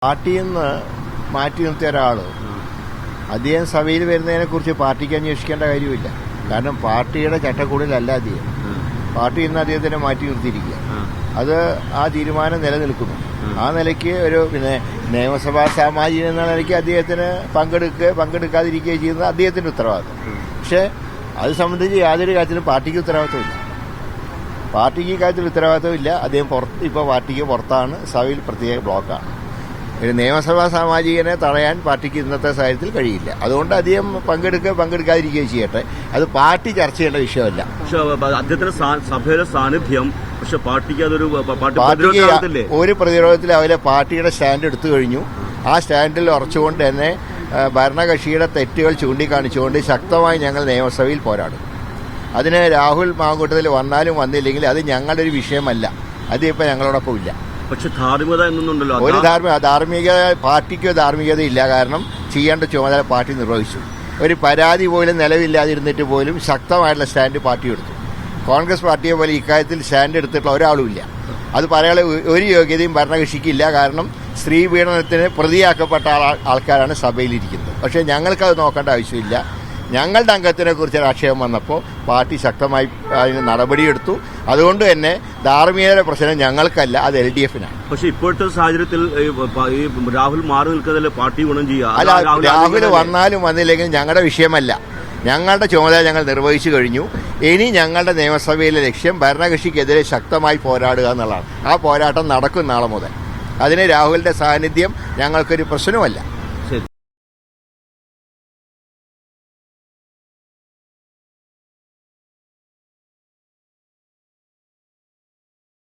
പാർട്ടിയിൽ നിന്ന് മാറ്റി നിർത്തിയ ഒരാൾ അദ്ദേഹം സഭയിൽ വരുന്നതിനെക്കുറിച്ച് പാർട്ടിക്ക് അന്വേഷിക്കേണ്ട കാര്യമില്ല. കാരണം പാർട്ടിയുടെ ചട്ടക്കൂടിലല്ല അദ്ദേഹം. പാർട്ടിയിൽ നിന്ന് അദ്ദേഹത്തിനെ മാറ്റി നിർത്തിയിരിക്കുക. അത് ആ തീരുമാനം നിലനിൽക്കുന്നു. ആ നിലയ്ക്ക് ഒരു നിയമസഭാ സാമാജികൻ എന്ന നിലയ്ക്ക് അദ്ദേഹത്തിന് പങ്കെടുക്കാതിരിക്കുകയോ ചെയ്യുന്നത് അദ്ദേഹത്തിന്റെ ഉത്തരവാദിത്വം. പക്ഷെ അത് സംബന്ധിച്ച് യാതൊരു കാര്യത്തിലും പാർട്ടിക്ക് ഉത്തരവാദിത്വമില്ല. അദ്ദേഹം ഇപ്പോൾ പാർട്ടിക്ക് പുറത്താണ്. സഭയിൽ പ്രത്യേക ബ്ലോക്കാണ്. ഒരു നിയമസഭാ സാമാജികനെ തടയാൻ പാർട്ടിക്ക് ഇന്നത്തെ സാഹചര്യത്തിൽ കഴിയില്ല. അതുകൊണ്ട് അദ്ദേഹം പങ്കെടുക്കാതിരിക്കുകയും ചെയ്യട്ടെ. അത് പാർട്ടി ചർച്ച ചെയ്യേണ്ട വിഷയമല്ല. അദ്ദേഹത്തിന്റെ സഭയിലെ സാന്നിധ്യം പക്ഷെ പാർട്ടിക്ക് അതൊരു ഒരു പ്രതിരോധത്തിൽ അവരെ പാർട്ടിയുടെ സ്റ്റാൻഡ് എടുത്തു കഴിഞ്ഞു. ആ സ്റ്റാൻഡിൽ ഉറച്ചുകൊണ്ട് തന്നെ ഭരണകക്ഷിയുടെ തെറ്റുകൾ ചൂണ്ടിക്കാണിച്ചുകൊണ്ട് ശക്തമായി ഞങ്ങൾ നിയമസഭയിൽ പോരാടും. അതിന് രാഹുൽ മാങ്കൂട്ടത്തിൽ വന്നാലും വന്നില്ലെങ്കിൽ അത് ഞങ്ങളുടെ ഒരു വിഷയമല്ല. അതിപ്പോൾ ഞങ്ങളോടൊപ്പം ഇല്ല. പക്ഷെ ധാർമ്മികത എന്നൊന്നുണ്ടല്ലോ. പാർട്ടിക്ക് ധാർമ്മികതയില്ല. കാരണം ചെയ്യേണ്ട ചുമതല പാർട്ടി നിർവഹിച്ചു. ഒരു പരാതി പോലും നിലവില്ലാതിരുന്നിട്ട് പോലും ശക്തമായിട്ടുള്ള സ്റ്റാൻഡ് പാർട്ടി എടുത്തു. കോൺഗ്രസ് പാർട്ടിയെ പോലെ ഇക്കാര്യത്തിൽ സ്റ്റാൻഡ് എടുത്തിട്ടുള്ള ഒരാളുമില്ല. അത് പറയാനുള്ള ഒരു യോഗ്യതയും ഭരണകക്ഷിക്കില്ല. കാരണം സ്ത്രീ പീഡനത്തിന് പ്രതിയാക്കപ്പെട്ട ആൾക്കാരാണ് സഭയിലിരിക്കുന്നത്. പക്ഷേ ഞങ്ങൾക്കത് നോക്കേണ്ട ആവശ്യമില്ല. ഞങ്ങളുടെ അംഗത്തിനെ കുറിച്ച് ആക്ഷേപം വന്നപ്പോൾ പാർട്ടി ശക്തമായി അതിന് നടപടിയെടുത്തു. അതുകൊണ്ട് തന്നെ ധാർമ്മികതയുടെ പ്രശ്നം ഞങ്ങൾക്കല്ല, അത് LDF-നാണ്. പക്ഷെ ഇപ്പോഴത്തെ സാഹചര്യത്തിൽ രാഹുൽ മാറി നിൽക്കുന്നതിൽ പാർട്ടി ഗുണം ചെയ്യുക. അല്ല, രാഹുൽ വന്നാലും വന്നില്ലെങ്കിലും ഞങ്ങളുടെ വിഷയമല്ല. ഞങ്ങളുടെ ചുമതല ഞങ്ങൾ നിർവഹിച്ചു കഴിഞ്ഞു. ഇനി ഞങ്ങളുടെ നിയമസഭയിലെ ലക്ഷ്യം ഭരണകക്ഷിക്കെതിരെ ശക്തമായി പോരാടുക എന്നുള്ളതാണ്. ആ പോരാട്ടം നടക്കും നാളെ മുതൽ. അതിന് രാഹുലിന്റെ സാന്നിധ്യം ഞങ്ങൾക്കൊരു പ്രശ്നമല്ല.